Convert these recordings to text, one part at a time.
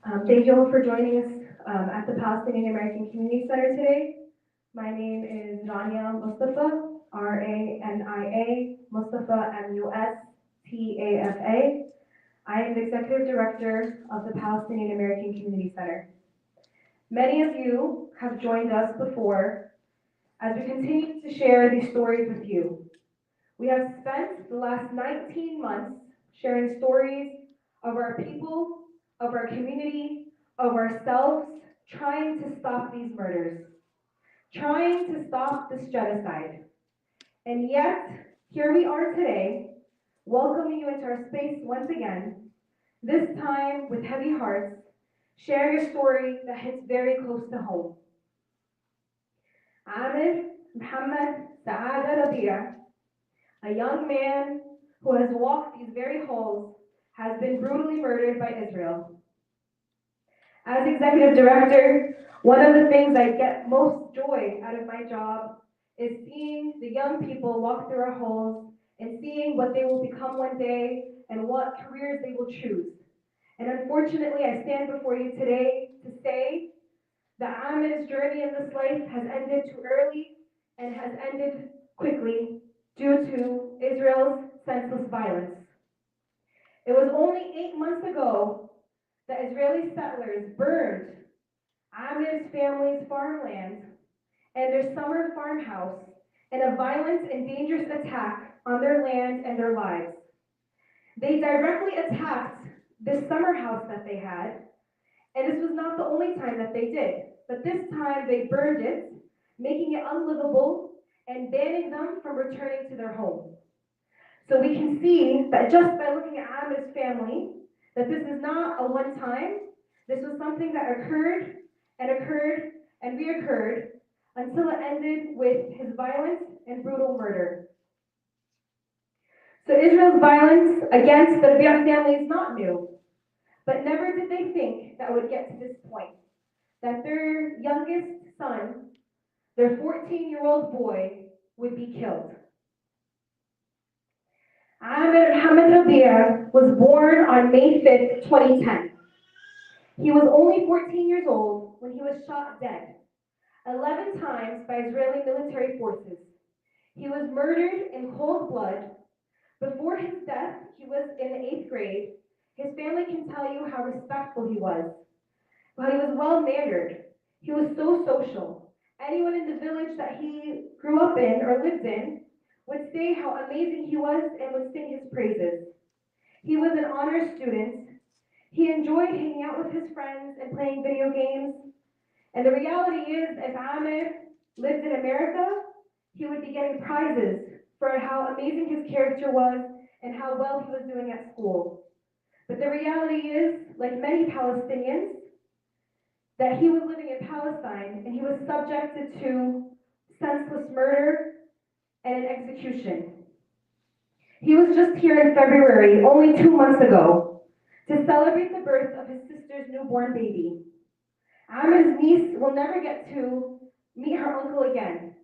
Thank you all for joining us at the Palestinian American Community Center today. My name is Rania Mustafa, R-A-N-I-A, Mustafa, M-U-S-T-A-F-A. I am the Executive Director of the Palestinian American Community Center. Many of you have joined us before as we continue to share these stories with you. We have spent the last 19 months sharing stories of our people, of our community, of ourselves, trying to stop these murders, trying to stop this genocide. And yet, here we are today, welcoming you into our space once again, this time with heavy hearts, sharing a story that hits very close to home. Amer, Mohammed, Saada Rabee, a young man who has walked these very halls, has been brutally murdered by Israel. As executive director, one of the things I get most joy out of my job is seeing the young people walk through our halls and seeing what they will become one day and what careers they will choose. And unfortunately, I stand before you today to say that Amer's journey in this life has ended too early and has ended quickly due to Israel's senseless violence. It was only 8 months ago that Israeli settlers burned Amer's family's farmland and their summer farmhouse in a violent and dangerous attack on their land and their lives. They directly attacked this summer house that they had, and this was not the only time that they did, but this time they burned it, making it unlivable and banning them from returning to their home. So we can see that just by looking at Amer's family, that this is not a one time, this was something that occurred and occurred and reoccurred until it ended with his violent and brutal murder. So Israel's violence against the Rabee family is not new, but never did they think that it would get to this point, that their youngest son, their 14-year-old boy, would be killed. Amer Mohammed Rabee was born on May 5th, 2010. He was only 14 years old when he was shot dead, 11 times by Israeli military forces. He was murdered in cold blood. Before his death, he was in the 8th grade. His family can tell you how respectful he was. But he was well-mannered. He was so social. Anyone in the village that he grew up in or lived in would say how amazing he was and would sing his praises. He was an honor student. He enjoyed hanging out with his friends and playing video games. And the reality is, if Amer lived in America, he would be getting prizes for how amazing his character was and how well he was doing at school. But the reality is, like many Palestinians, that he was living in Palestine and he was subjected to senseless murder and an execution. He was just here in February, only 2 months ago, to celebrate the birth of his sister's newborn baby. Amer's niece will never get to meet her uncle again.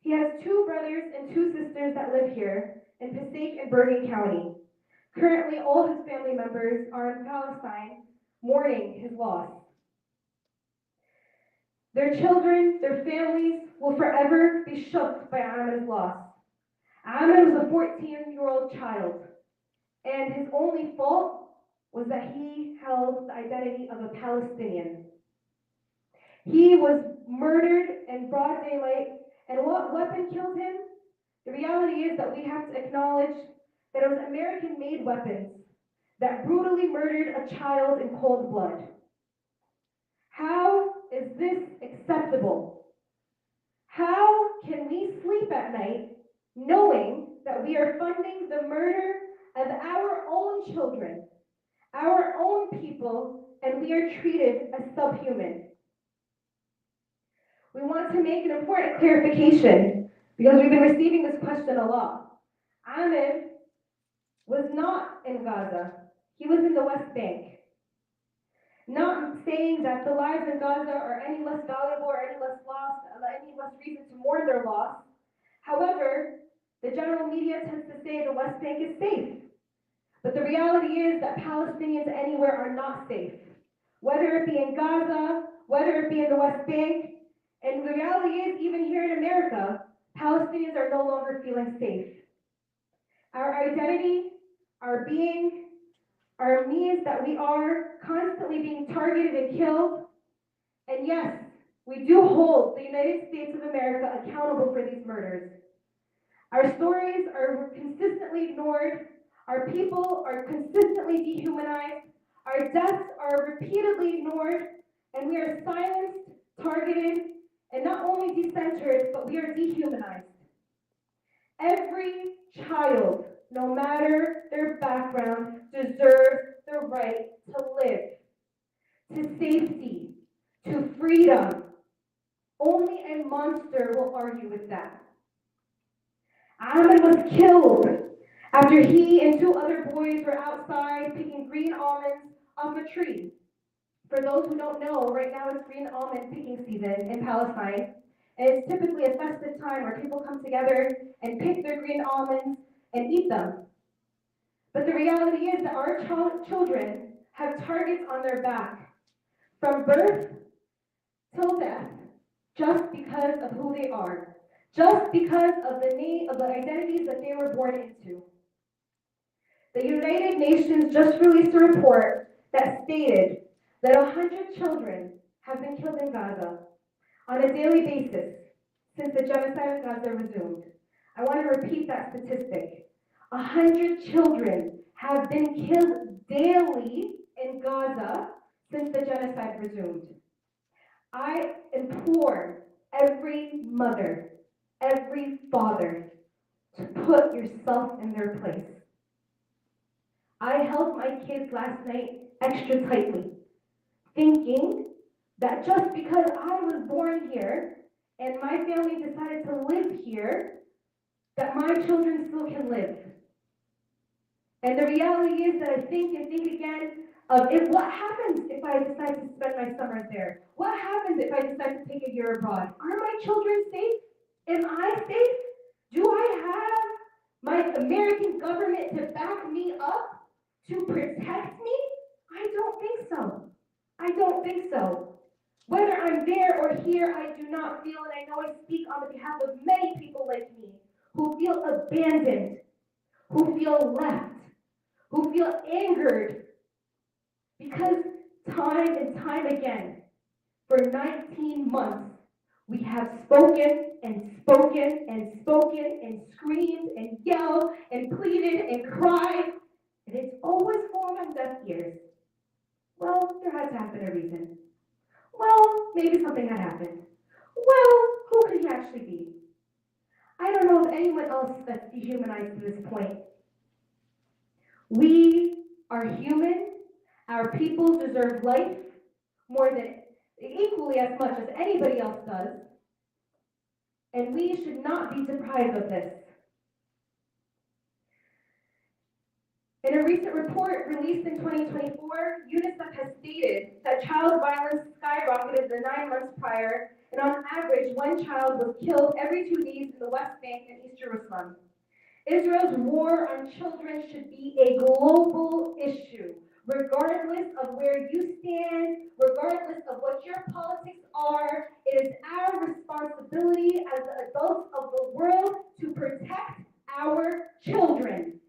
He has 2 brothers and 2 sisters that live here in Passaic and Bergen County. Currently, all his family members are in Palestine mourning his loss. Their children, their families will forever be shook by Amer's loss. Amer was a 14-year-old child, and his only fault was that he held the identity of a Palestinian. He was murdered in broad daylight, and what weapon killed him? The reality is that we have to acknowledge that it was American-made weapons that brutally murdered a child in cold blood. How is this acceptable? How can we sleep at night knowing that we are funding the murder of our own children, our own people, and we are treated as subhuman? We want to make an important clarification because we've been receiving this question a lot. Amer was not in Gaza. He was in the West Bank. Not saying that the lives in Gaza are any less valuable or any less lost, any less reason to mourn their loss. However, the general media tends to say the West Bank is safe. But the reality is that Palestinians anywhere are not safe. whether it be in Gaza, whether it be in the West Bank. And the reality is, even here in America, Palestinians are no longer feeling safe. Our identity, our being, our means that we are constantly being targeted and killed. And yes, we do hold the United States of America accountable for these murders. Our stories are consistently ignored. Our people are consistently dehumanized. Our deaths are repeatedly ignored. And we are silenced, targeted, and not only decentered, but we are dehumanized. Every child, no matter their background, deserves the right to live, to safety, to freedom. Only a monster will argue with that. Amer was killed after he and two other boys were outside picking green almonds off a tree. For those who don't know, right now it's green almond picking season in Palestine. And it's typically a festive time where people come together and pick their green almonds and eat them. But the reality is that our children have targets on their back from birth till death, just because of who they are, just because of the identities that they were born into. The United Nations just released a report that stated that 100 children have been killed in Gaza on a daily basis since the genocide of Gaza resumed. I want to repeat that statistic. 100 children have been killed daily in Gaza since the genocide resumed. I implore every mother, every father, to put yourself in their place. I held my kids last night extra tightly, thinking that just because I was born here and my family decided to live here, that my children still can live. And the reality is that I think and think again of what happens if I decide to spend my summers there? What happens if I decide to take a year abroad? Are my children safe? Am I safe? Do I have my American government to back me up, to protect me? I don't think so. I don't think so. Whether I'm there or here, I do not feel, and I know I speak on the behalf of many people like me, who feel abandoned, who feel left, who feel angered, because time and time again, for 19 months, we have spoken and spoken and spoken and screamed and yelled and pleaded and cried, and it's always fallen on deaf ears. Well, there had to have been a reason. Well, maybe something had happened. Well, who could he actually be? I don't know of anyone else that's dehumanized to this point. We are human. Our people deserve life more than equally as much as anybody else does. And we should not be deprived of this. In a recent report released in 2024, UNICEF has stated that child violence skyrocketed the 9 months prior, and on average, one child was killed every 2 days in the West Bank and East Jerusalem. Israel's war on children should be a global issue, regardless of where you stand, regardless of what your politics are. It is our responsibility as the adults of the world to protect our children.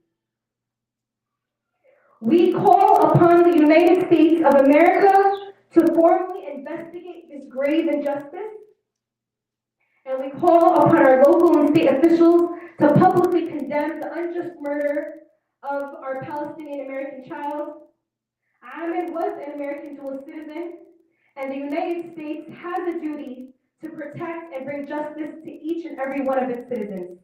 We call upon the United States of America to formally investigate this grave injustice, and we call upon our local and state officials to publicly condemn the unjust murder of our Palestinian American child. Amer was an American dual citizen, and the United States has a duty to protect and bring justice to each and every one of its citizens.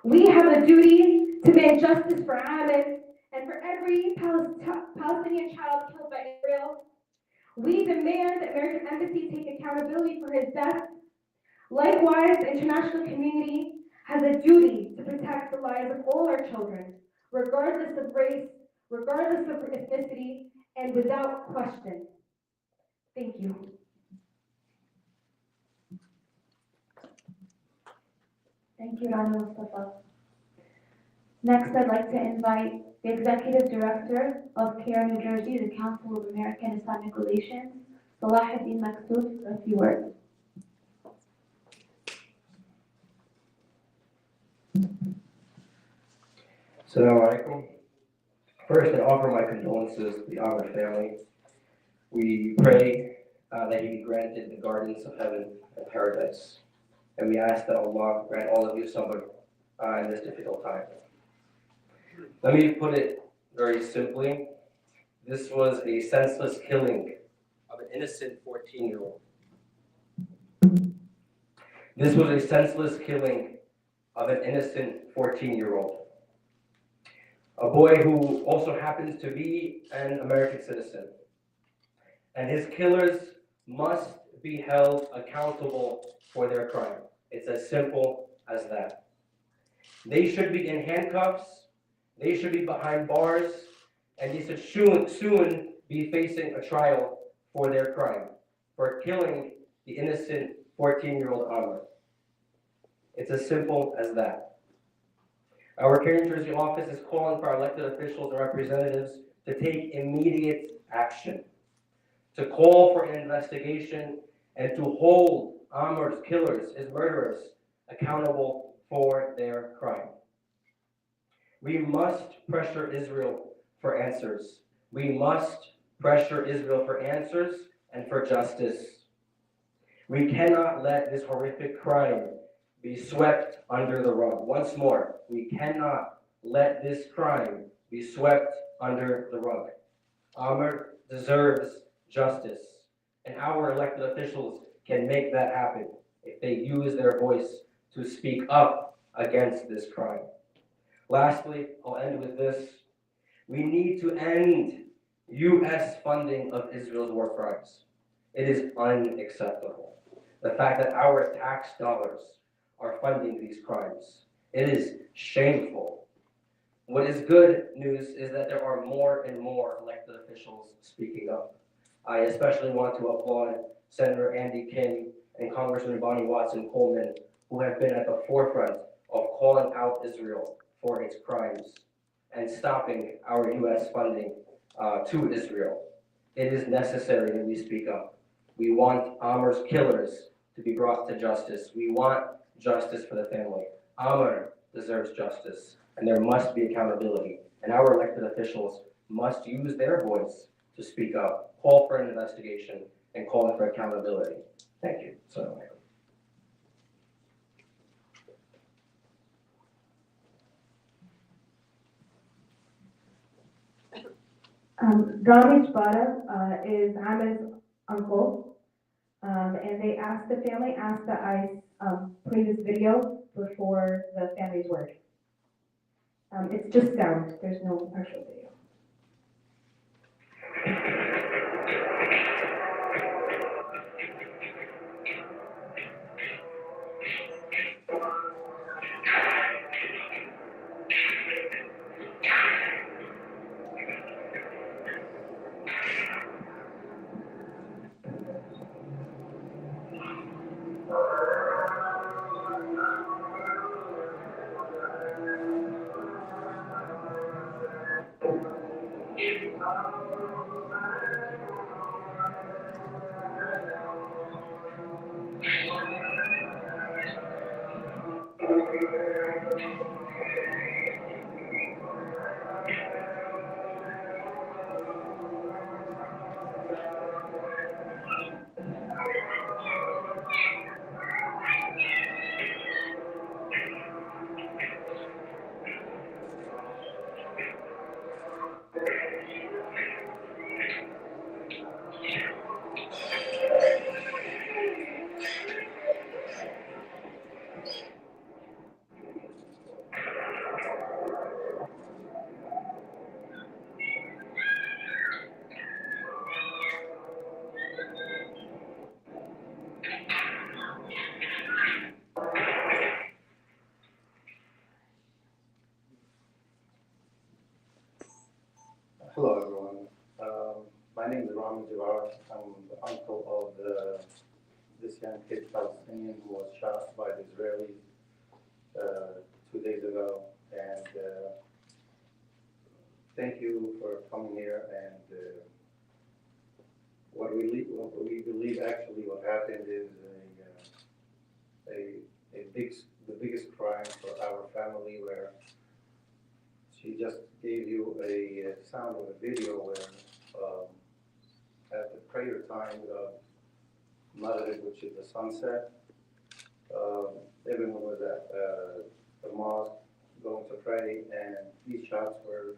We have a duty to bring justice for Amer and for every Palestinian child killed by Israel. We demand that American Embassy take accountability for his death. Likewise, the international community has a duty to protect the lives of all our children, regardless of race, regardless of ethnicity, and without question. Thank you. Thank you, Rana Mustafa. Next, I'd like to invite the Executive Director of CARE New Jersey, the Council of American Islamic Relations, Saleh Rabee for a few words. Assalamu alaikum. First, I offer my condolences to the Amer family. We pray that he be granted the gardens of heaven and paradise. And we ask that Allah grant all of you sabr in this difficult time. Let me put it very simply. This was a senseless killing of an innocent 14-year-old. This was a senseless killing of an innocent 14-year-old. A boy who also happens to be an American citizen. And his killers must be held accountable for their crime. It's as simple as that. They should be in handcuffs, they should be behind bars, and they should soon be facing a trial for their crime, for killing the innocent 14-year-old Amer. It's as simple as that. Our CARE New Jersey office is calling for our elected officials and representatives to take immediate action, to call for an investigation, and to hold Amer's killers, his murderers, accountable for their crime. We must pressure Israel for answers. We must pressure Israel for answers and for justice. We cannot let this horrific crime be swept under the rug. Once more, we cannot let this crime be swept under the rug. Amer deserves justice, and our elected officials can make that happen if they use their voice to speak up against this crime. Lastly, I'll end with this. We need to end U.S. funding of Israel's war crimes. It is unacceptable. The fact that our tax dollars are funding these crimes. It is shameful. What is good news is that there are more and more elected officials speaking up. I especially want to applaud Senator Andy King and Congressman Bonnie Watson Coleman, who have been at the forefront of calling out Israel for its crimes and stopping our U.S. funding to Israel. It is necessary that we speak up. We want Amer's killers to be brought to justice. We want justice for the family. Amer deserves justice, and there must be accountability. And our elected officials must use their voice to speak up, call for an investigation, and call for accountability. Thank you. Assalamu alaikum. Ramej Bada is Amer's uncle, and the family asked that I play this video before the family's word. It's just sound, there's no actual video. Hello, everyone. My name is Ramej Bada. I'm the uncle of this young kid, Palestinian, who was shot by the Israelis 2 days ago. And thank you for coming here, and what we believe actually what happened is the biggest crime for our family, where she just gave you a sound of a video where at the prayer time of Maghrib, which is the sunset, everyone was at the mosque going to pray, and these shots were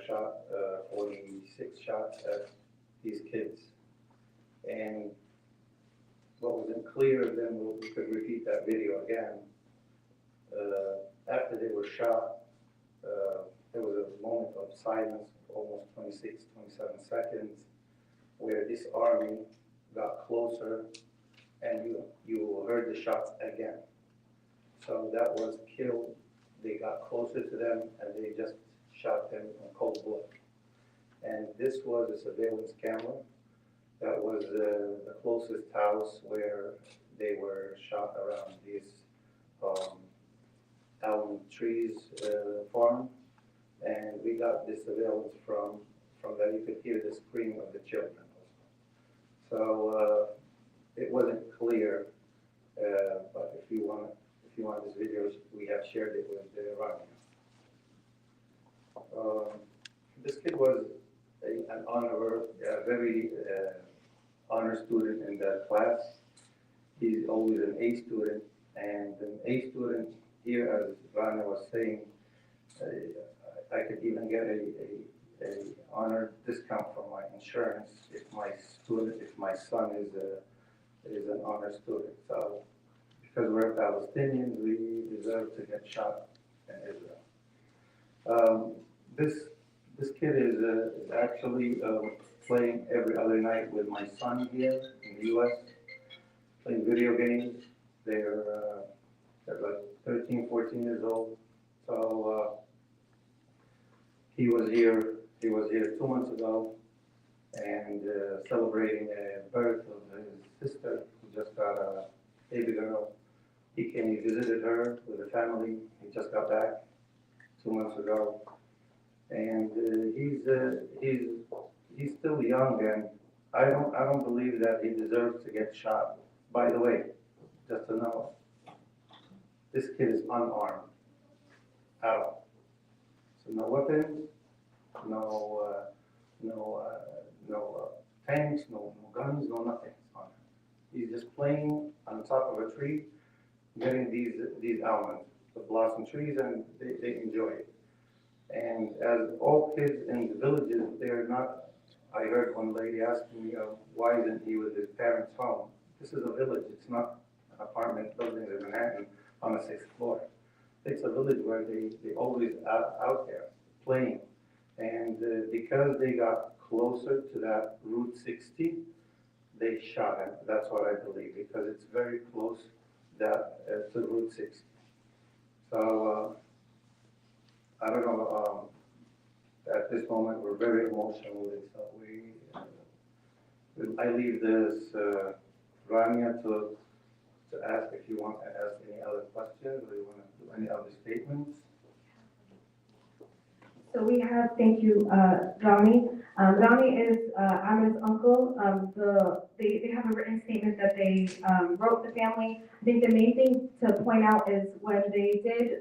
shot, 46 shots at these kids. And what wasn't clear, then we could repeat that video again. After they were shot, there was a moment of silence, almost 26, 27 seconds, where this army got closer, and you heard the shots again. So that was killed. They got closer to them, and they just shot them in cold blood. And this was a surveillance camera. That was the closest house where they were shot, around these almond trees farm. And we got this surveillance from that. You could hear the scream of the children. So it wasn't clear, but if you want this video, we have shared it with Rania. This kid was an very honor student in that class. He's always an A student, and an A student here, as Rania was saying, I could even get a honor discount from my insurance if my son is an honor student. So because we're Palestinians, we deserve to get shot in Israel. This kid is actually playing every other night with my son here in the U.S., playing video games. They're like 13, 14 years old. So he was here 2 months ago, and celebrating a birth of his sister, who just got a baby girl. He visited her with the family. He just got back 2 months ago, and he's still young, and I don't believe that he deserves to get shot. By the way, just to know, this kid is unarmed at all. So no weapons, no tanks, no guns, no nothing on him. He's just playing on top of a tree, getting these almonds, the blossom trees, and they enjoy it. And as all kids in the villages, they're not. I heard one lady asking me, why isn't he with his parents' home? This is a village. It's not an apartment building in Manhattan on the 6th floor. It's a village where they always out there playing. And because they got closer to that Route 60, they shot him. That's what I believe, because it's very close to Route 60. So I don't know. At this moment, we're very emotional with it. So I leave this Rania to ask if you want to ask any other questions, or you want to do any other statements. So we have, thank you, Rami. Rami is Amer's uncle. They have a written statement that they wrote the family. I think the main thing to point out is when they did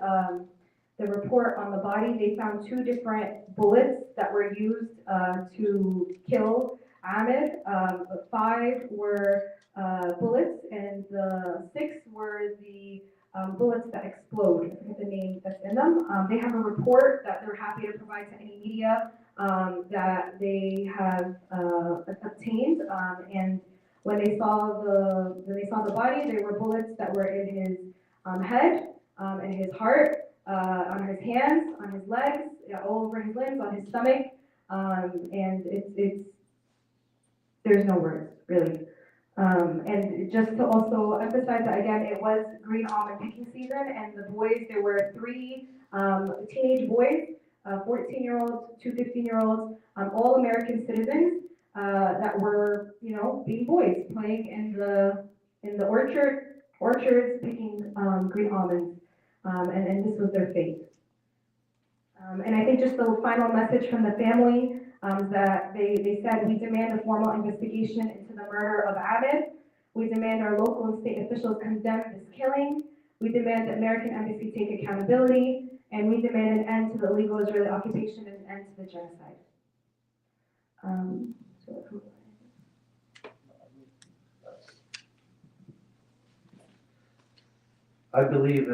the report on the body, they found 2 different bullets that were used to kill Amer. 5 were bullets, and the 6 were the bullets that explode. I forget the name that's in them. They have a report that they're happy to provide to any media that they have obtained. And when they saw the body, there were bullets that were in his head, in his heart, on his hands, on his legs, all over his limbs, on his stomach. And there's no words, really. And just to also emphasize that again, it was green almond picking season, and the boys, there were 3 teenage boys, 14-year-olds, 2 15-year-olds, all American citizens that were, being boys, playing in the orchards, picking green almonds, and this was their fate. And I think just the final message from the family is that they said, we demand a formal investigation into the murder of Amer. We demand our local and state officials condemn this killing. We demand that American embassy take accountability. And we demand an end to the illegal Israeli occupation and an end to the genocide. I believe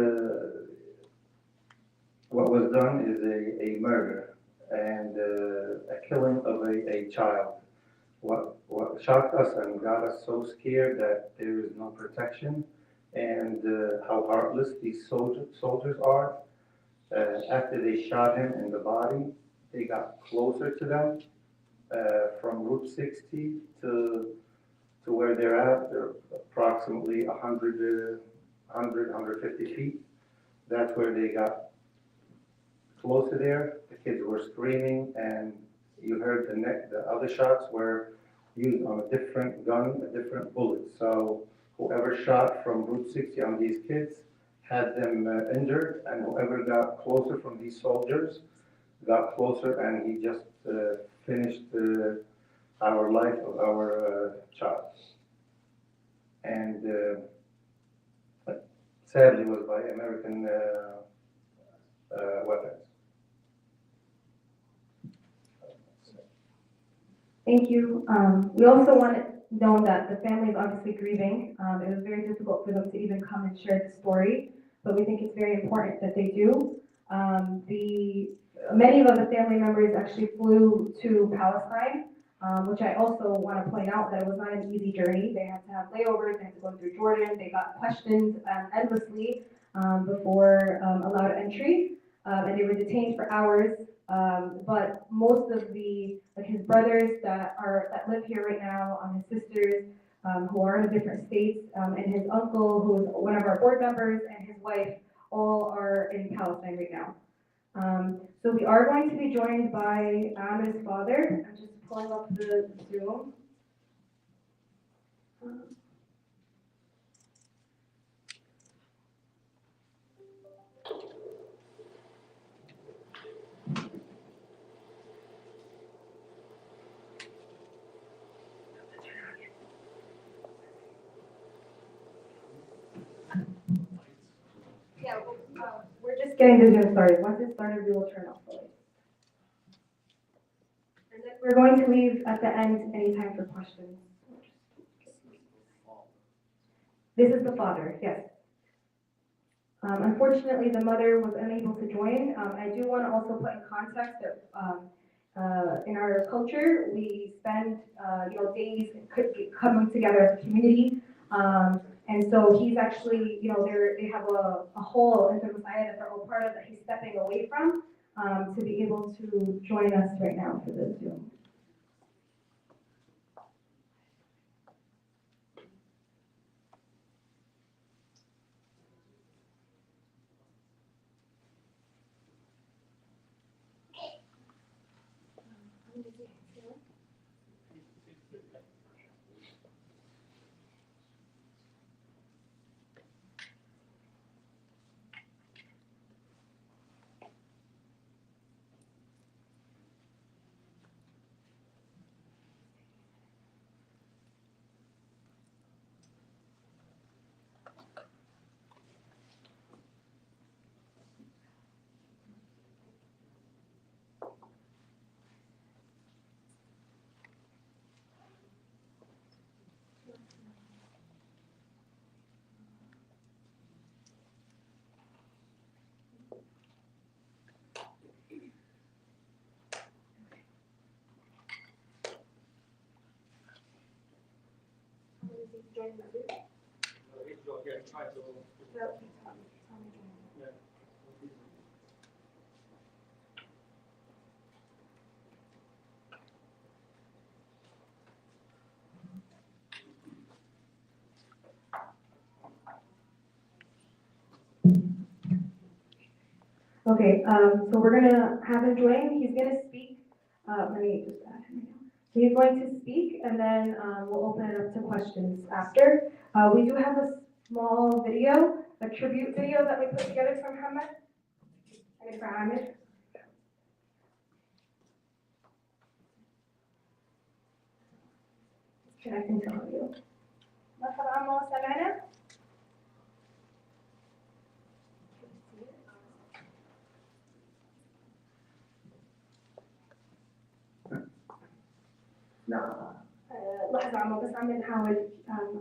what was done is a murder and a killing of a child. What shocked us and got us so scared that there is no protection and how heartless these soldiers are. After they shot him in the body, they got closer to them from Route 60 to where they're at. They're approximately 150 feet. That's where they got closer there. The kids were screaming, and you heard the other shots were used on a different gun, a different bullet. So whoever shot from Route 60 on these kids had them injured, and whoever got closer from these soldiers got closer, and he just finished our life of our child. And sadly was by American weapons. Thank you. We also want to know that the family is obviously grieving. It was very difficult for them to even come and share the story, but we think it's very important that they do. Many of the family members actually flew to Palestine, which I also want to point out that it was not an easy journey. They had to have layovers, they had to go through Jordan, they got questioned endlessly before allowed entry, and they were detained for hours. But most of his brothers that live here right now, his sisters who are in different states, and his uncle who is one of our board members, and his wife, all are in Palestine right now. So we are going to be joined by Amer's father. I'm just pulling up the Zoom. Yeah, we're just getting the Zoom started. Once it's started, we will turn off the lights. And then we're going to leave at the end any time for questions. This is the father, yes. Unfortunately, the mother was unable to join. I do want to also put in context that in our culture, we spend days coming together as a community. And so he's actually, they have a whole in the Messiah that they're all part of that he's stepping away from to be able to join us right now for this Zoom. Okay, so we're gonna have him join. He's gonna speak. Let me just add him now. He's going to speak, and then we'll open it up to questions after. We do have a small video, a tribute video that we put together for Mohammed and for Amer. connecting to audio. مرحبا عمو سامعنا؟ نعم. لحظة عمو بس عم نحاول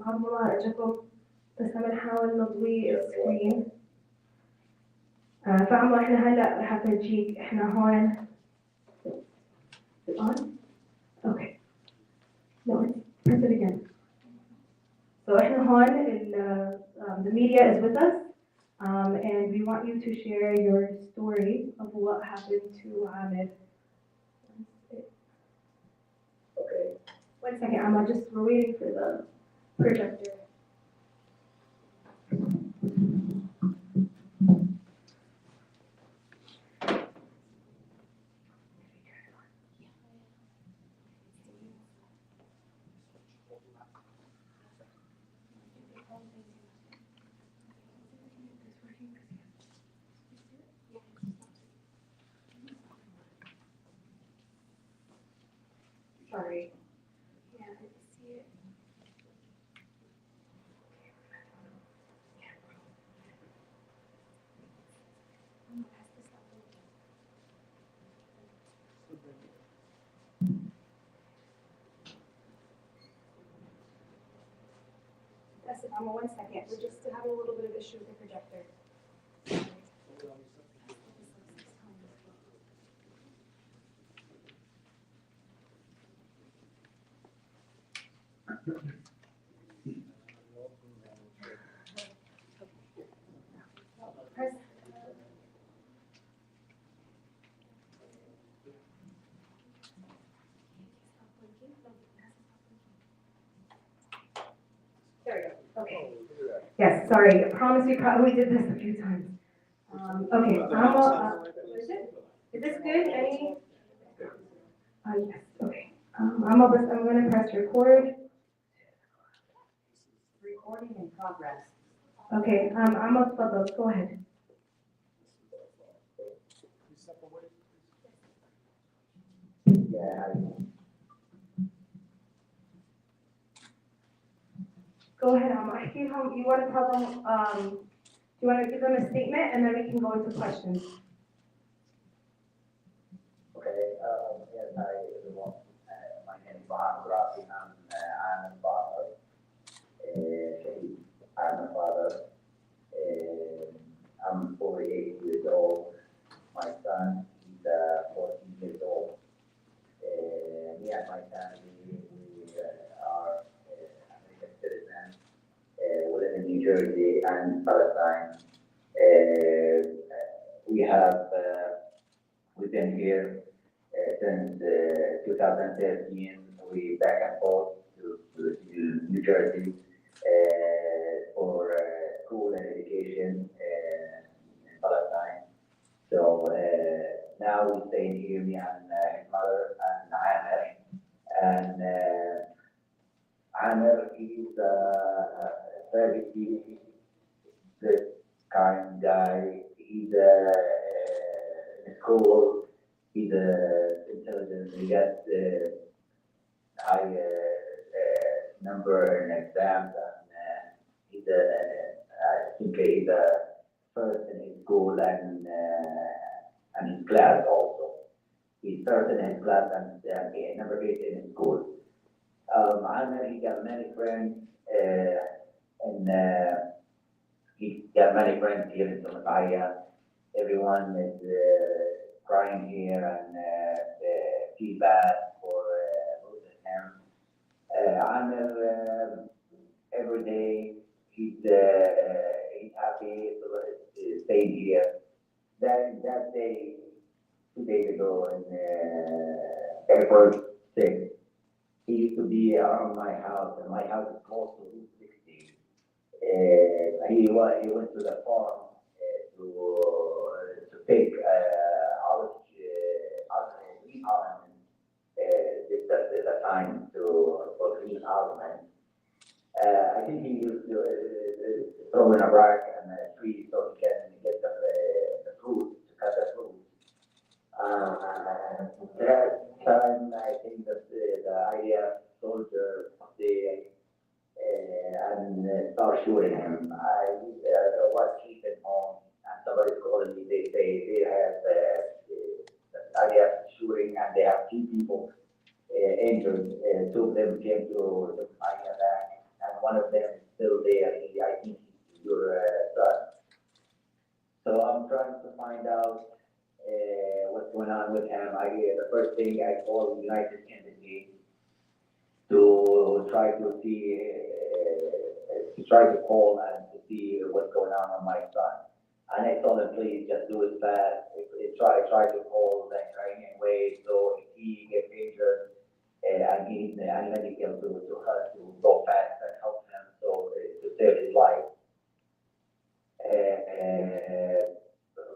عم نراجعكم بس عم نحاول نضوي السكرين. فعمو احنا هلا رح افرجيك احنا هون. on? Okay. No, press it again. So احنا هون the media is with us and we want you to share your story of what happened to Amer. Okay. 1 second, Amma, just we're waiting for the projector. Sorry. Yeah, I see it. That's it, Amma, 1 second. We're just having a little bit of issue with the projector. Press. There we go. Okay. Yes, sorry. I promise we probably did this a few times. Okay, Amma, what is it? Is this good? Any? Yes. Okay. I'm going to press record. Recording in progress. Okay. Amma, go ahead. Yeah. Go ahead, Amma. I think you want to tell them, you want to give them a statement and then we can go into questions. Okay, yes, hi everyone. My name is Mohammed. I'm a father. I'm a father. I'm 48 years old. My son is 14 years old. Me and my family, we are American citizens. We live in New Jersey and Palestine. We have we've been here since 2013. We back and forth to New Jersey for school and education in Palestine. So now we stay here, me and his mother and Amer. And Amer is a very good, kind guy. He's in school. He's intelligent. He got high number in exams, and he's I think he's first in his school and his class also. He's first in his class and number 8 in his school. Amer, he got many friends, and he got many friends here in Somalia. Everyone is crying here and feel bad for losing him. Amer, every day he's happy to stay here. That day, 2 days ago, in April 6th, he used to be around my house, and my house is close to Route 60. He went to the farm to pick green almonds. This is the time for green almonds. I think he used to throw in a rock and a tree so he can get the fruit, to cut the fruit. That time, I think that the IDF soldier, they start shooting him. I was keeping home, and somebody's calling me. They say they have I have shooting, and they have 2 people injured. 2 of them came to my back, and one of them is still there. I think he's your son. So I'm trying to find out what's going on with him. The first thing I called the United Embassy to try to see, to try to call and to see what's going on my son. And I told him, please just do it fast. Try to call the Ukrainian way, so if he gets injured and he needs any medical to go fast and help him so to save his life.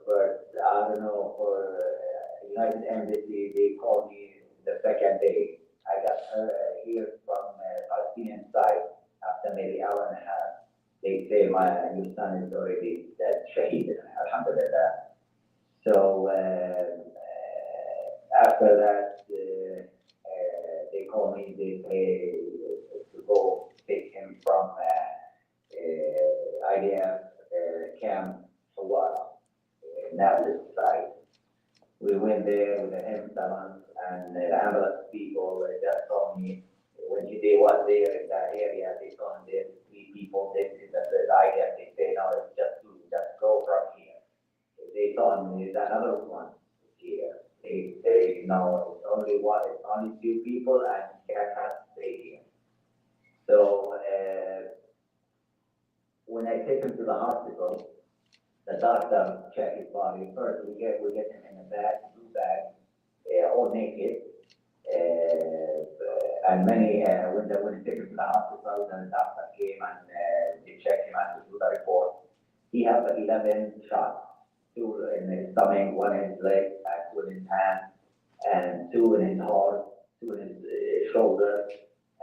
But I don't know, for United Embassy, they called me the second day. I got here from Palestinian side after maybe hour and a half. They say your son is already dead, shaheed, alhamdulillah. So after that, they call me, they say to go take him from IDF camp to Nablus side. We went there with the ambulance, and the ambulance people just told me when they was there in that area, they told me there's 3 people. The IDF, they say, no, it's just go from here. They told me there's another one here. They say, no, it's only one, it's only 2 people, and you cannot stay here. So when I take him to the hospital, the doctor check his body. First, we get him in a bag, blue bag, all naked. And many, when they take him to the hospital, the doctor came and they checked him and do the report. He has 11 shots, 2 in his stomach, 1 in his leg, 2 in his hand, and 2 in his heart, 2 in his shoulder,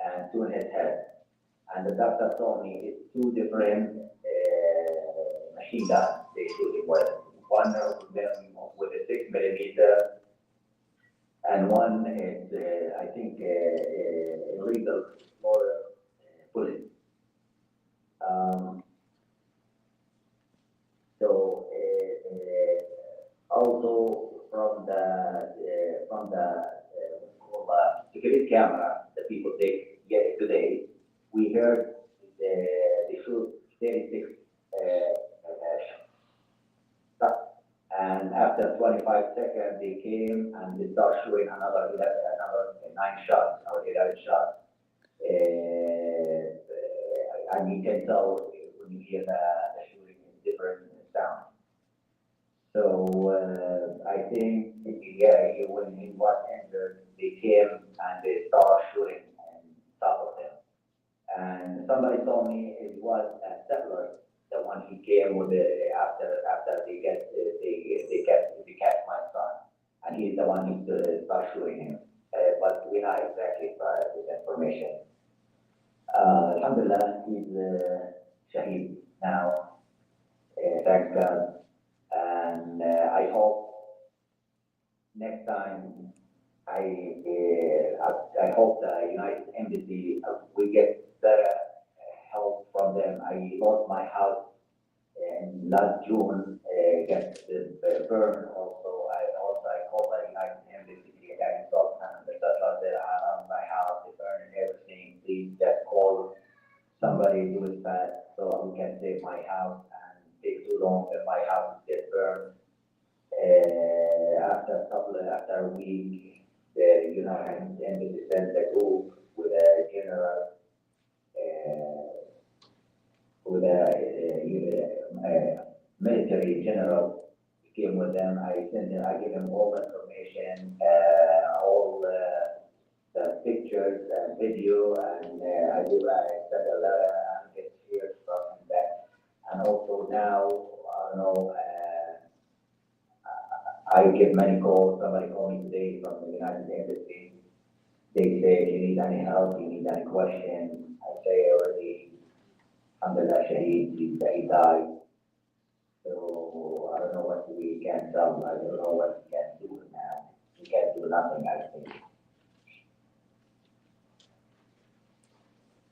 and 2 in his head. And the doctor told me it's 2 different machine guns they shoot him with. One of them with a 6mm, and one is, I think, illegal bullet. So also from the security camera that people take today, we heard they shoot 36 shots. And after 25 seconds, they came and they start shooting another 9 shots or 11 shots. And you can tell when you hear the shooting in different sounds. So I think, when he was injured, they came and they started shooting on top of him. And somebody told me it was a settler, the one he came with after they catch my son, and he's the one who started shooting him. But we're not exactly with information. Alhamdulillah, he's shaheed now. Thank God. And I hope next time I hope the United Embassy we get better help from them. I lost my house in last June, got burned also. I called the United Embassy and told them the settlers that are around my house, they burned everything. Please just call somebody do it fast so we can save my house, and take too long that my house gets burned. After a week, the United Embassy sent a group with a general, military general came with them. I give him all the information, all the pictures and video, and I send a letter and get here from him back. And also now, I don't know, I get many calls. Somebody called me today from the United Embassy. They say, if you need any help, you need any questions, I say already, alhamdulillah, shaheed, he died. So I don't know what we can tell. I don't know what we can do now. We can't do nothing, I think.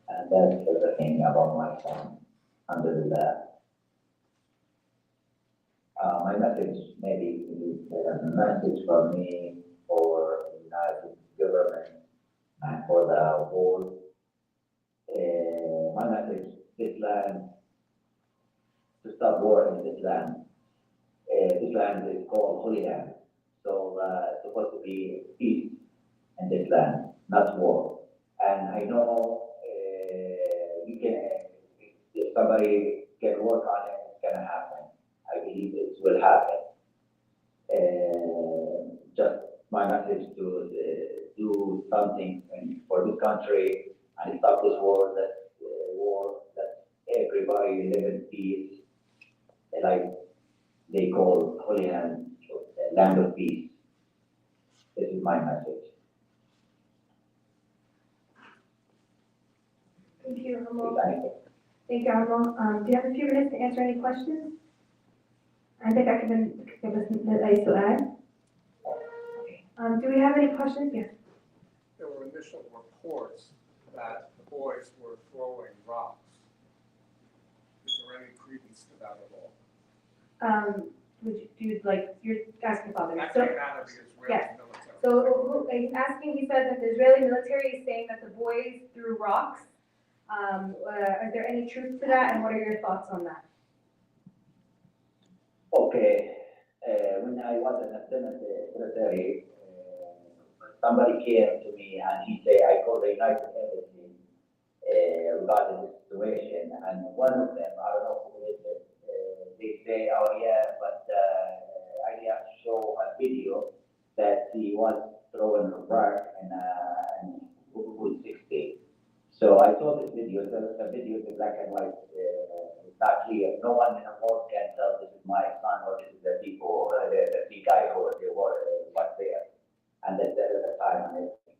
And that's everything about my son. Alhamdulillah. My message maybe is a message for me, for the United government, and for the world. My message, this land, to stop war in this land. This land is called Holy Land. So it's supposed to be peace in this land, not war. And I know you can, if somebody can work on it, it's gonna happen. I believe it will happen. Just my message to do something for this country and stop this war that everybody live in peace, like they call Holy Land, land of peace. This is my message. Thank you, Amer. Thank you, Amer. Do you have a few minutes to answer any questions? I think I can give us to add. Do we have any questions? Yes. There were initial reports that the boys were throwing rocks. Is there any credence to that at all? You're asking father. That So, came out of the Israeli yes. military. So he's asking, he said that the Israeli military is saying that the boys threw rocks. Is there any truth to that, and what are your thoughts on that? Okay, when I was in the military, somebody came to me and he said, I called the United Embassy regarding this situation, and one of them, I don't know who is it, they say, oh yeah, but I have to show a video that he was throwing a rock and Route 60. So I saw this video, the video is black and white, it's not clear. No one in the world can tell this is my son or this is the people, the guy who was there. And that's the time and everything.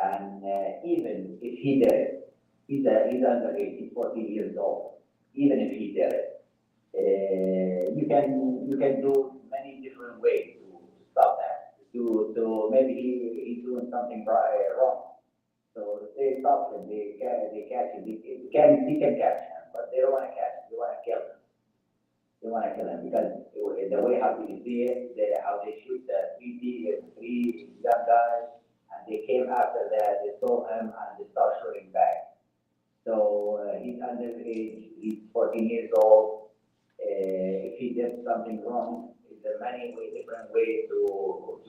And even if he did it, he's underage, he's 14 years old. Even if he did it, you can do many different ways to stop that. To maybe he's doing something wrong. So they stop him, they catch him. He can catch him, but they don't want to catch him. They want to kill him. They want to kill him because the way how you see it, how they shoot the three young guys, and they came after that. They saw him and they start shooting back. So he's underage. He's 14 years old. If he did something wrong, there are many different ways to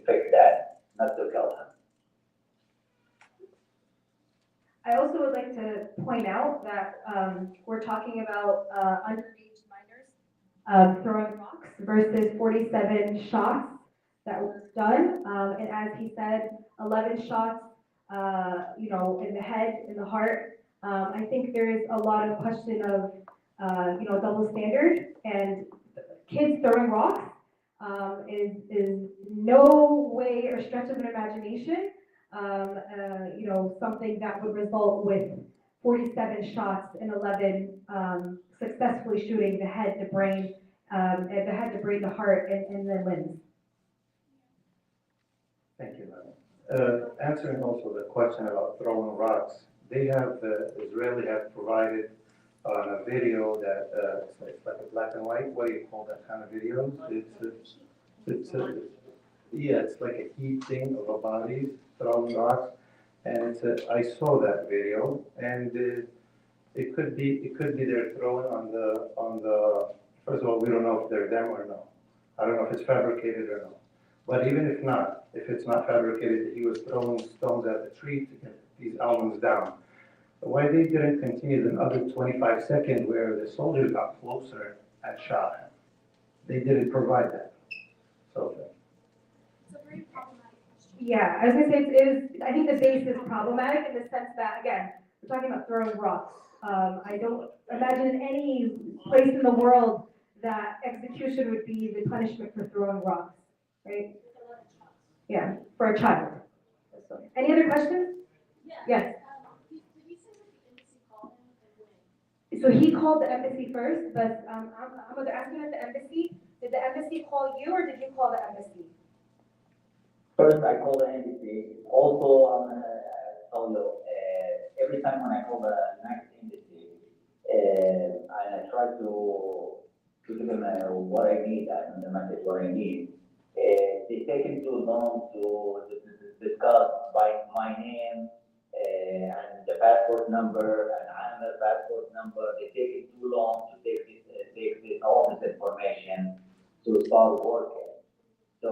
fix that, not to kill him. I also would like to point out that we're talking about underage minors throwing rocks versus 47 shots that were done. And as he said, 11 shots, in the head, in the heart. I think there is a lot of question of, double standard, and kids throwing rocks is no way or stretch of an imagination. Something that would result with 47 shots and 11 successfully shooting the head, the brain, the heart, and the limbs. Thank you, madam. Answering also the question about throwing rocks, Israeli have provided on a video that it's like a black and white. What do you call that kind of video? It's like a heat thing of a body throwing rocks, and I saw that video, and it could be they're throwing on the. First of all, we don't know if they're them or no. I don't know if it's fabricated or not. But even if it's not fabricated, he was throwing stones at the tree to get these almonds down. Why they didn't continue another 25 seconds where the soldiers got closer and shot him? They didn't provide that. So. It's a very problematic question. Yeah, I was gonna say I think the base is problematic in the sense that, again, we're talking about throwing rocks. I don't imagine any place in the world that execution would be the punishment for throwing rocks, right? Yeah, for a child. Any other questions? Yes. Did he say that the embassy called him and when? So he called the embassy first, but I'm asking at the embassy, did the embassy call you or did you call the embassy? First, I call the embassy. Also, I'm gonna tell you, every time when I call the United Embassy, and I try to give them what I need and the message what I need. They taken too long to discuss by my name and the passport number and Amer passport number. They take it too long to take all this information to start working. So,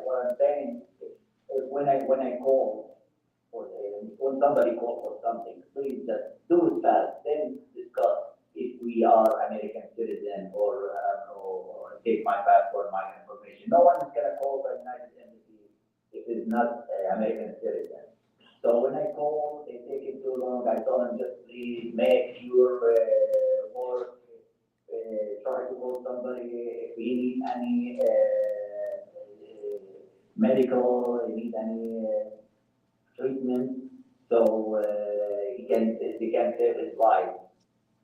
what I'm saying is when I call when somebody calls for something, please just do it fast. Then discuss if we are American citizen or take my passport, my information. No one is gonna call the United Embassy if it's not American citizen. So when I call, they take it too long. I told them just please make your work. Try to call somebody if you need any medical, you need any treatment, so they can save his life.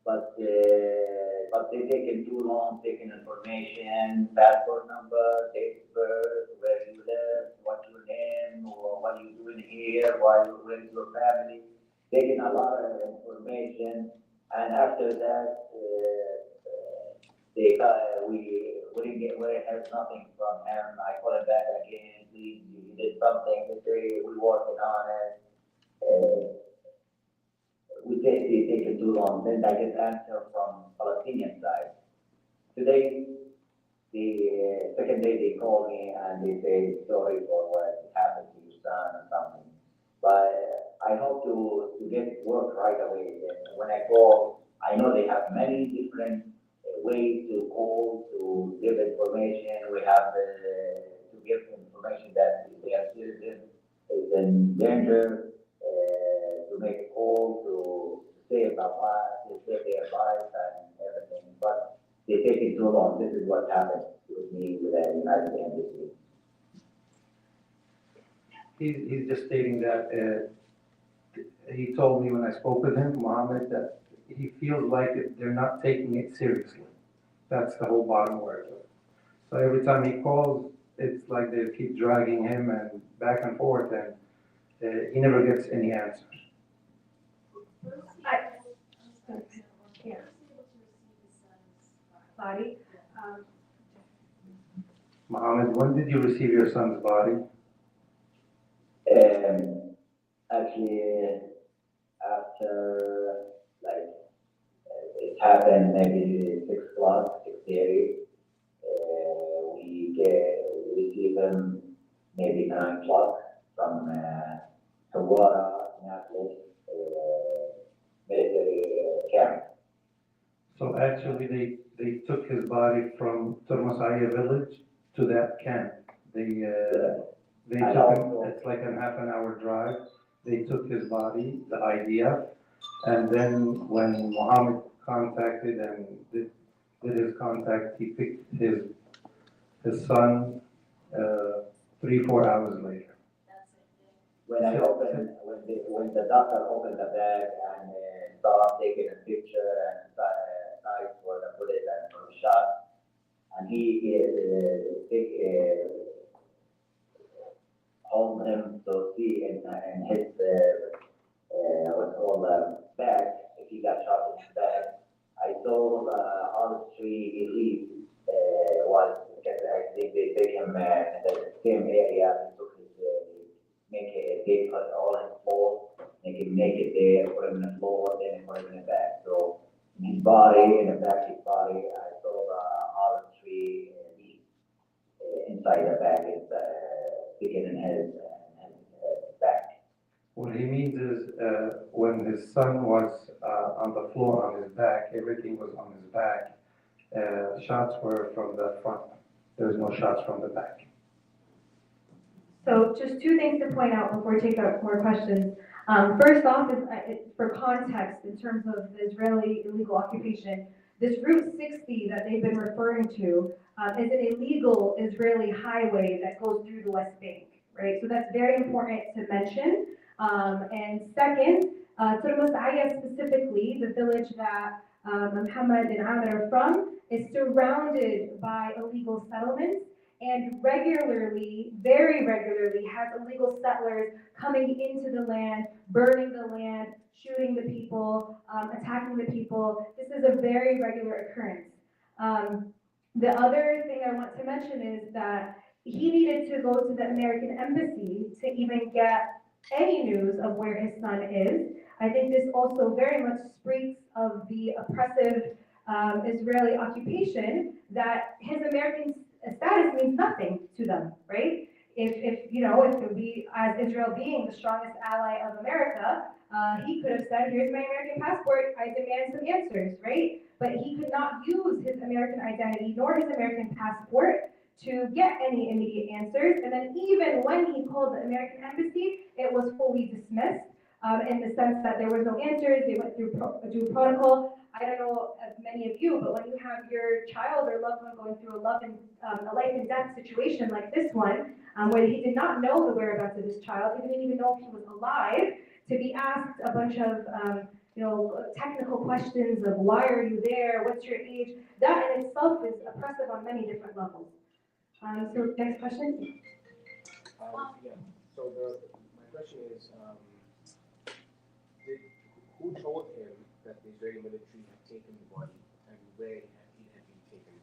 But they taking too long, taking information, passport number, date of birth, where you live, what's your name, or what you doing here, why you with your family, taking a lot of information, and after that, we didn't have nothing from him. I called him back again, please, you did something, we're working on it. They taking too long. Then I get answer from Palestinian side. Today, the second day they call me and they say sorry for what happened to your son or something. But I hope to get work right away. And when I call, I know they have many different ways to call to give information. We have to give information that their citizen is in danger. To make a call to save their life, to save their life and everything. But they take it too long. This is what happened with me with the United Embassy. He's just stating that he told me when I spoke with him, Mohammed, that he feels like they're not taking it seriously. That's the whole bottom line. So every time he calls, it's like they keep dragging him and back and forth, and he never gets any answers. Yeah. Body. Mohammed, when did you receive your son's body? Actually, after it happened maybe 6 o'clock, 6:30. We received him maybe 9 o'clock from Saada, Naples, military camp. So actually, they took his body from Turmasaya village to that camp. They And took him, also- it's like a half an hour drive. They took his body, the IDF, and then when Mohammed contacted and did his contact, he picked his son 3-4 hours later. When when the doctor opened the bag and saw taking a picture and size for the bullet and for the shot, and he hold him to see in his what's called bag if he got shot in his bag. I saw all three elites was I think they take him in the same area. They took his they put all his clothes, make him naked there, put him in the floor, then put him in the bag. So in his body, in the back of his body, I saw all three elites inside the bag, sticking in his back. What he means is when his son was on the floor on his back, everything was on his back. Shots were from the front. There's no shots from the back. So just two things to point out before we take up more questions. First off, is for context in terms of the Israeli illegal occupation, this Route 60 that they've been referring to is an illegal Israeli highway that goes through the West Bank, right? So that's very important to mention. And second, Turmasaya specifically, the village that Mohammed and Amer are from, is surrounded by illegal settlements. and regularly, very regularly, has illegal settlers coming into the land, burning the land, shooting the people, attacking the people. This is a very regular occurrence. The other thing I want to mention is that he needed to go to the American embassy to even get any news of where his son is. I think this also very much speaks of the oppressive Israeli occupation, that his American status means nothing to them, right? If we, as Israel being the strongest ally of America, he could have said, here's my American passport, I demand some answers, right? But he could not use his American identity nor his American passport to get any immediate answers. And then even when he called the American embassy, it was fully dismissed in the sense that there was no answers, they went through due protocol. I don't know as many of you, but when you have your child or loved one going through a life and death situation like this one, where he did not know the whereabouts of his child, he didn't even know if he was alive, to be asked a bunch of technical questions of why are you there, what's your age, that in itself is oppressive on many different levels. So next question. Yeah, so my question is, who told him that the Israeli military had taken the body and where it had been taken?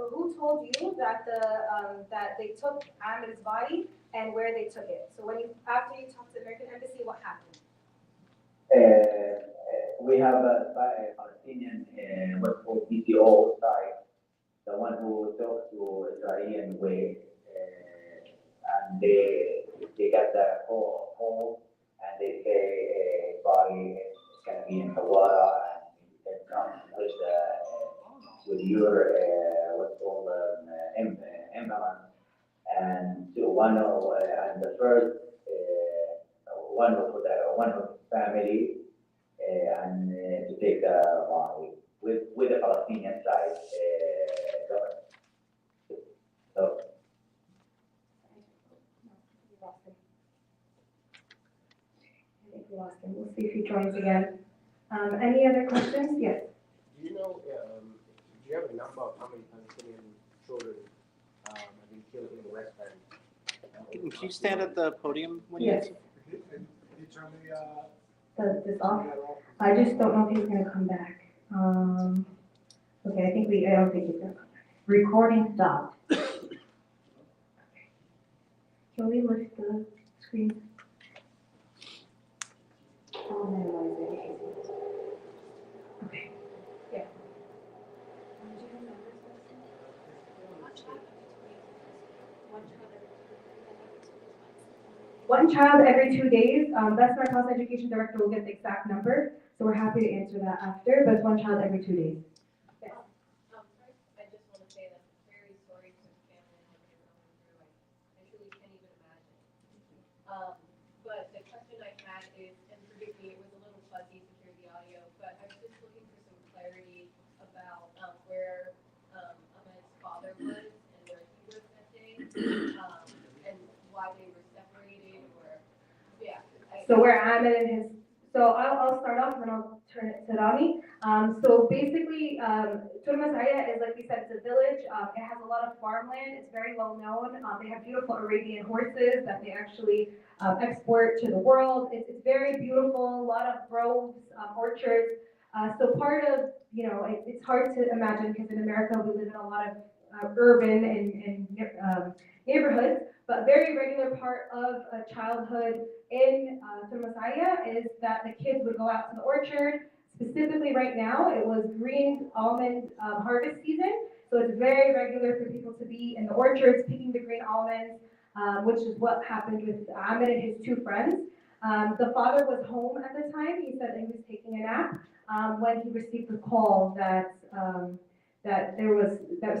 Who told you that that they took Amer's body and where they took it? So after you talked to the American embassy, what happened? We have a Palestinian, what's called PTO side, the one who talks to Israeli way, and they got the call and they say body is gonna be in Hawara and you can come with your what's called ambulance, and so one of and the first one of the family and to take the body with the Palestinian side government. So. I think we lost him. We'll see if he joins again. Any other questions? Yes. Do you know, do you have a number of how many Palestinian children have been killed in the West Bank? Can you stand at the podium when you Yes. answer? Can you turn the, This off? I just don't know if he's gonna come back. Okay, I don't think he's gonna come back. Recording stopped. Can we lift the screen? I'll minimize it. Okay, yeah. One child every 2 days. That's my house education director will get the exact number, so we're happy to answer that after, but it's one child every 2 days. Yes. I just want to say that I'm very sorry for the family and what they're going through. I truly can't even imagine. But the question I had is, and forgive me, it was a little fuzzy to hear the audio, but I was just looking for some clarity about where Ahmed's father was and where he was that day, and why they were separated, or So where Ahmed and his, so I'll start off and then I'll turn it to Rami. So basically, Turmasaya is, like we said, it's a village. It has a lot of farmland. It's very well known. They have beautiful Arabian horses that they actually export to the world. It's very beautiful, a lot of groves, orchards. So part of, it's hard to imagine because in America we live in a lot of urban and neighborhoods, but a very regular part of childhood in Turmasaya is that the kids would go out to the orchard. Specifically right now, it was green almond harvest season, so it's very regular for people to be in the orchards picking the green almonds, which is what happened with Ahmed and his two friends. The father was home at the time. He said that he was taking a nap when he received the call that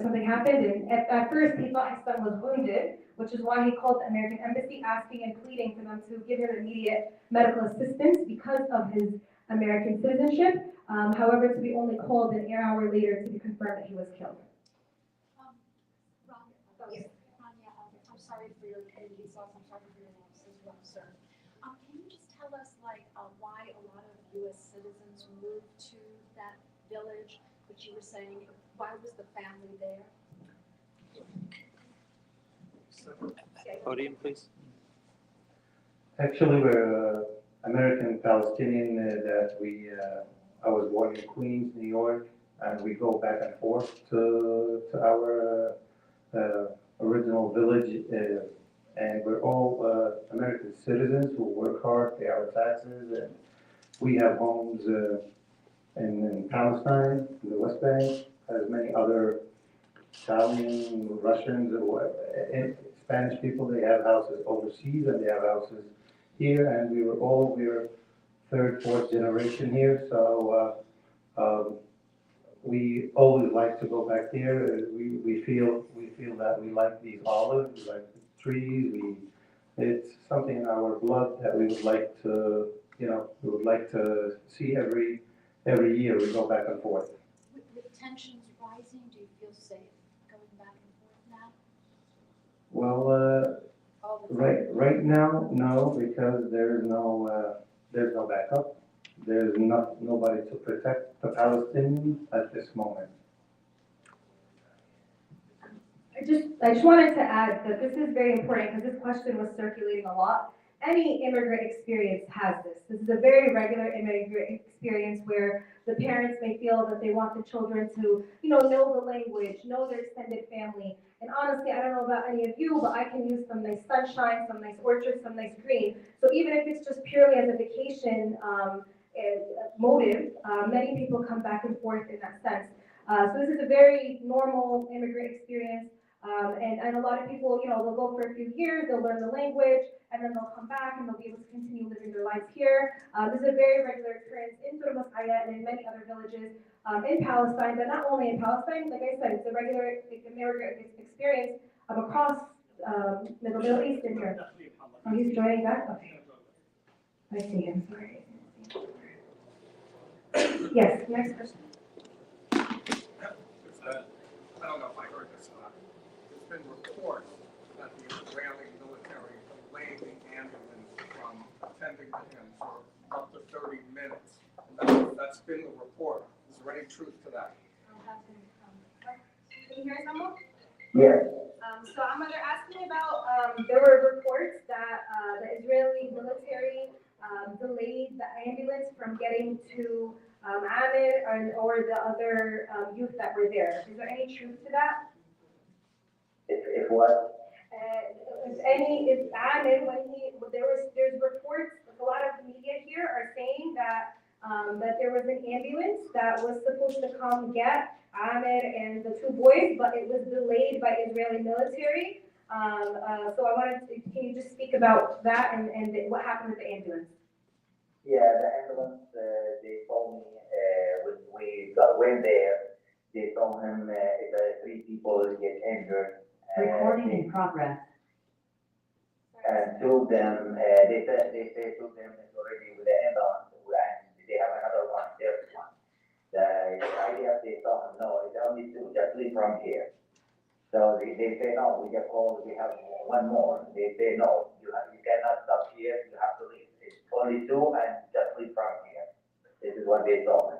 something happened, and at first he thought his son was wounded, which is why he called the American embassy asking and pleading for them to give him immediate medical assistance because of his American citizenship. However, to be only called an hour later to be confirmed that he was killed. Rania, I'm sorry for your community's loss. I'm sorry for your loss as well, sir. Can you just tell us, why a lot of U.S. citizens moved to that village, which you were saying, why was the family there? Podium, please. Actually, we're American Palestinian that I was born in Queens, New York, and we go back and forth to our original village, and we're all American citizens who work hard, pay our taxes, and we have homes in Palestine, in the West Bank, as many other Italian, Russians, and Spanish people. They have houses overseas and they have houses here, and we're third, fourth generation here, so we always like to go back there. We feel that we like these olives, we like the trees. It's something in our blood that we would like to, we would like to see every year. We go back and forth. With tensions rising, do you feel safe going back and forth now? Well, All the time? right now, no, because there's no backup. There's nobody to protect the Palestinians at this moment. I just wanted to add that this is very important because this question was circulating a lot. Any immigrant experience has this. This is a very regular immigrant experience where the parents may feel that they want the children to, know the language, know their extended family. And honestly, I don't know about any of you, but I can use some nice sunshine, some nice orchards, some nice green. So even if it's just purely as a vacation motive, many people come back and forth in that sense. So this is a very normal immigrant experience. And a lot of people, they'll go for a few years, they'll learn the language, and then they'll come back and they'll be able to continue living their lives here. This is a very regular occurrence in Turmasaya and in many other villages in Palestine, but not only in Palestine. Like I said, it's a regular immigrant experience across Middle East and here. Oh, he's joining back? Okay. I see him, sorry. Yes, next question. I don't know if I heard this or not. There's been reports that the Israeli military delayed the ambulance from attending to him for up to 30 minutes. That's been the report. Is there any truth to that? I'll have him come. Can you hear someone? Yes. So they're asking about, there were reports that the Israeli military delayed the ambulance from getting to Amer or the other youth that were there. Is there any truth to that? If what? If Amer, there's reports, a lot of media here are saying that that there was an ambulance that was supposed to come get Amer and the two boys, but it was delayed by Israeli military. So can you just speak about that and what happened with the ambulance? Yeah, the ambulance, they told me, when we went there, they told him, the 3 people get injured. Recording in progress. And 2 of them, they say 2 of them is already with the ambulance, and they have another one, there's one. The idea they told him, no, it's only 2, just leave from here. So they say, no, we get called, we have one more. They say, no, you cannot stop here, you have to leave. It's only 2 and just leave from here. This is what they told me.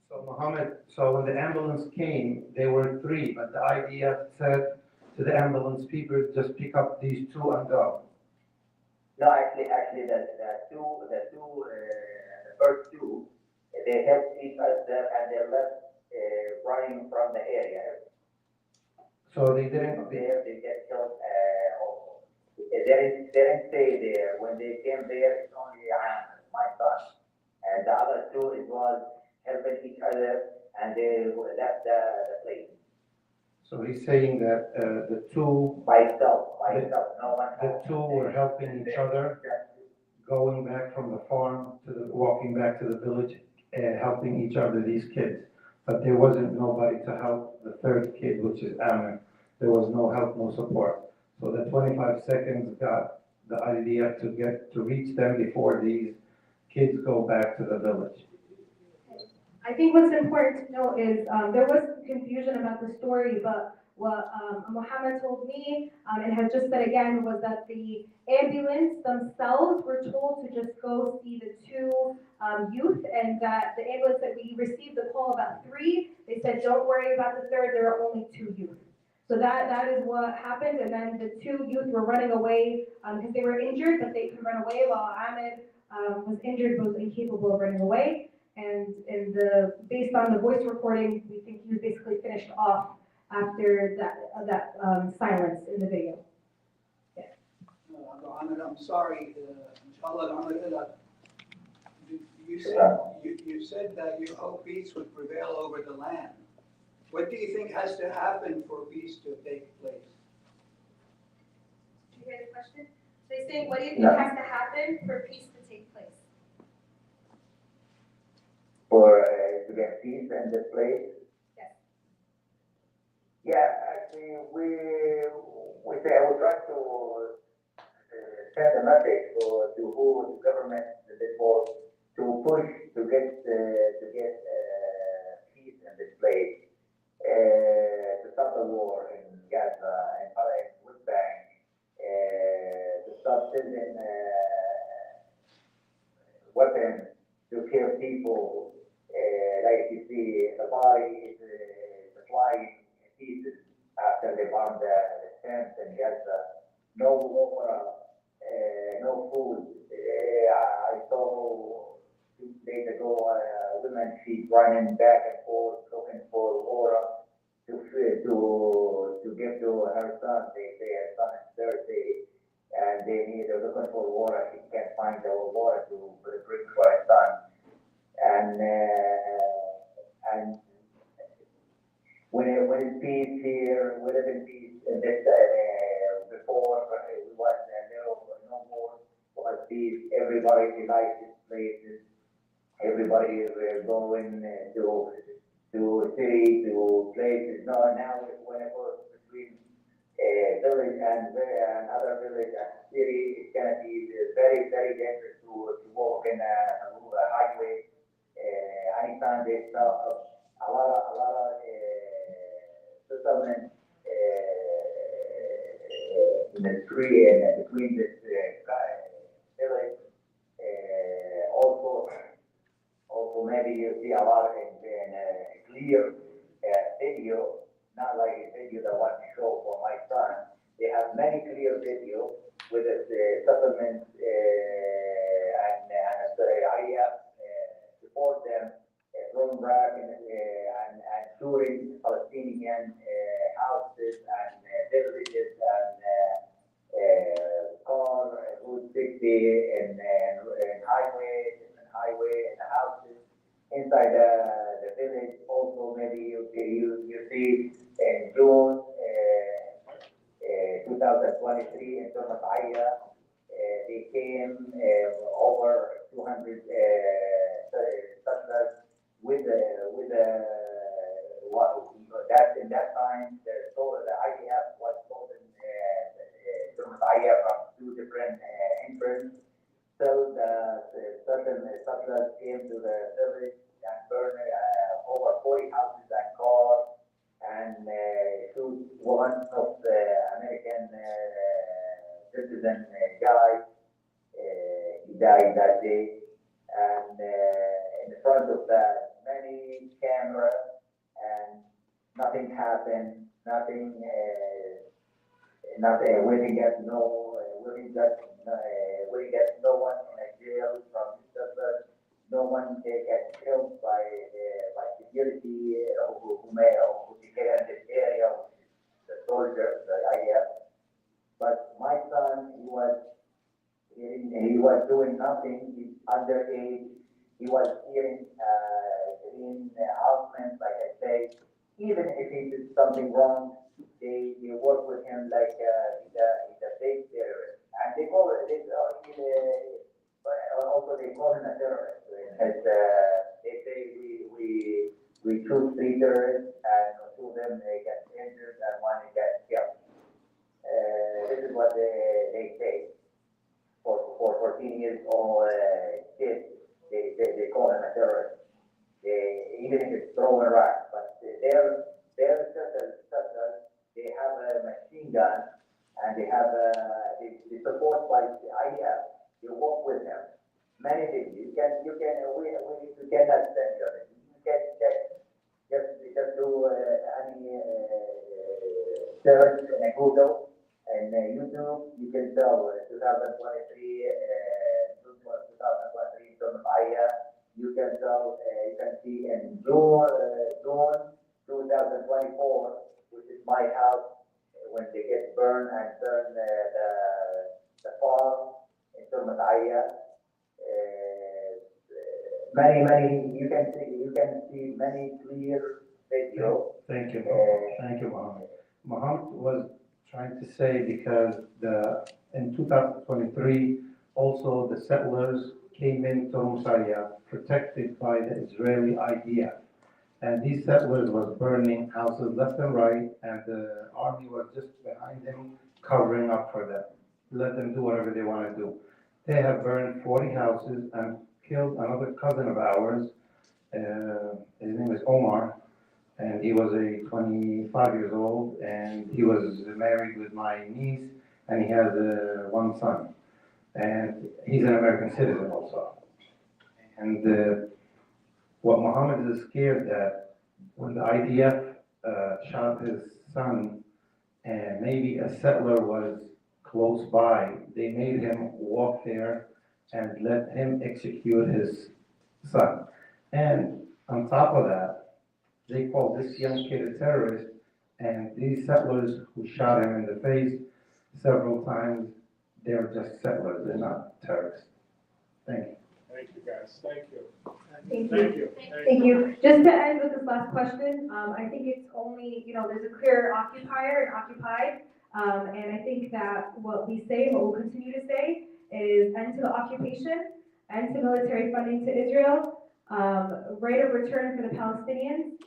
So Mohammed, so when the ambulance came, there were 3, but the idea said to the ambulance people, just pick up these 2 and go. No, actually, the first 2, they helped each other and they left running from the area. So they didn't. From there, they get killed also. They didn't stay there. When they came there, it's only Amer, my son. And the other 2, it was helping each other, and they left the place. So he's saying that the 2, By itself, no one. the 2 were helping each other, going back from the farm walking back to the village, helping each other, these kids. But there wasn't nobody to help the 3rd kid, which is Amer. There was no help, no support. So the 25 seconds got the idea to reach them before these kids go back to the village. I think what's important to know is there was some confusion about the story, but what Mohammed told me and has just said again was that the ambulance themselves were told to just go see the 2 youth, and that the ambulance that we received the call about 3, they said, don't worry about the third, there are only 2 youth. So that is what happened, and then the 2 youth were running away because they were injured, but they could run away while Amer was injured but was incapable of running away. And based on the voice recording, we think he was basically finished off after that silence in the video. Mohammed, I'm sorry, inshallah, you said that you hope peace would prevail over the land. What do you think has to happen for peace to take place? Did you hear the question? So he's saying, what do you think has to happen for peace to take place? For to get peace in this place? Yes. Yeah, actually, we try to send a message to who the government before to push to get peace in this place. To stop the war in Gaza and West Bank, to stop sending weapons to kill people, like you see, the body is flying in pieces after they bombed the tents in Gaza. No water, no food. I saw 2 days ago women, she's running back and forth looking for water to give to her son. They say her son is thirsty and they're looking for water. She can't find the water to bring for her son. And when it's peace here, we live in peace. And this before it was no more was peace. Everybody likes this places. Everybody is going to city, to places. No, now whenever between village and other village and city, it's gonna be very, very dangerous to walk in a highway. Anytime they stop, a lot of settlement in the street and between this village. Also, maybe you see a lot in clear video, not like a video that I want to show for my son. They have many clear video with the settlements and IDF support them from Iraq and shooting Palestinian houses and villages and car, Route 60 and highways and houses inside the village. Also, maybe you see in June 2023 in Aya, they came over 200 settlers with that in that time the IDF was told in Aya from 2 different entrances. So the settlers came to the village and burned over 40 houses and cars and shoot one of the American citizen guy. He died that day. And in front of that, many cameras and nothing happened. Nothing. We didn't get no one in a jail from settlers. No one gets killed by security who declare in this area, the soldiers, the IF. But my son, he was doing nothing. He's underage. He was hearing clean announcements, like I say. Even if he did something wrong, they work with him like he's a fake terrorist. And they call it, also they call him a terrorist. As they say, we choose 3 terrorists, and 2 of them they get injured and 1 gets killed. This is what they say. For 14 years old kids, they call him a terrorist. Even if it's throwing rocks, but they're settlers. They have a machine gun, and they have they support by the IDF. You work with them. Many things we cannot send you. You can check just do any search in Google and YouTube, you can tell 2023, 2023 Aya. You can tell, you can see in June 2024, which is my house, when they get burned and burn the farm in Aya. Many, you can see many clear videos. Thank you, thank you, Mohammed. Mohammed was trying to say because in 2023, also the settlers came into Musaya protected by the Israeli idea. And these settlers was burning houses left and right, and the army was just behind them, covering up for them. Let them do whatever they want to do. They have burned 40 houses and killed another cousin of ours. His name is Omar, and he was 25 years old, and he was married with my niece, and he has one son. And he's an American citizen also. And what Mohammed is scared that when the IDF shot his son, and maybe a settler was close by, they made him walk there and let him execute his son. And on top of that, they called this young kid a terrorist, and these settlers who shot him in the face several times, they're just settlers, they're not terrorists. Thank you. Thank you, guys. Thank you. Thank Thank you. you. Thank you. Just to end with this last question, I think it's only, there's a clear occupier and occupied. And I think that what we say, what we'll continue to say, is end to the occupation, end to military funding to Israel, right of return for the Palestinians,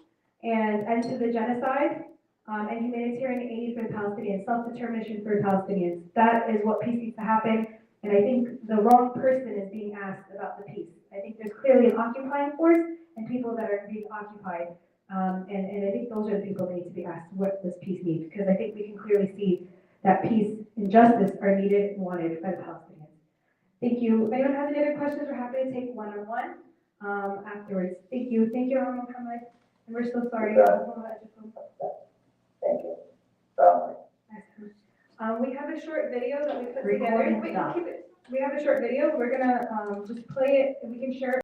and end to the genocide, and humanitarian aid for the Palestinians, self-determination for Palestinians. That is what peace needs to happen. And I think the wrong person is being asked about the peace. I think there's clearly an occupying force and people that are being occupied. And I think those are the people that need to be asked what this peace needs, because I think we can clearly see that peace and justice are needed and wanted by the Palestinians. Thank you. If anyone has any other questions, we're happy to take one-on-one afterwards. Thank you. Thank you, Mohammed. And we're so sorry. Thank you. We have a short video that we put together. Recording Wait, stop. keep it. We have a short video. We're gonna just play it, and we can share it.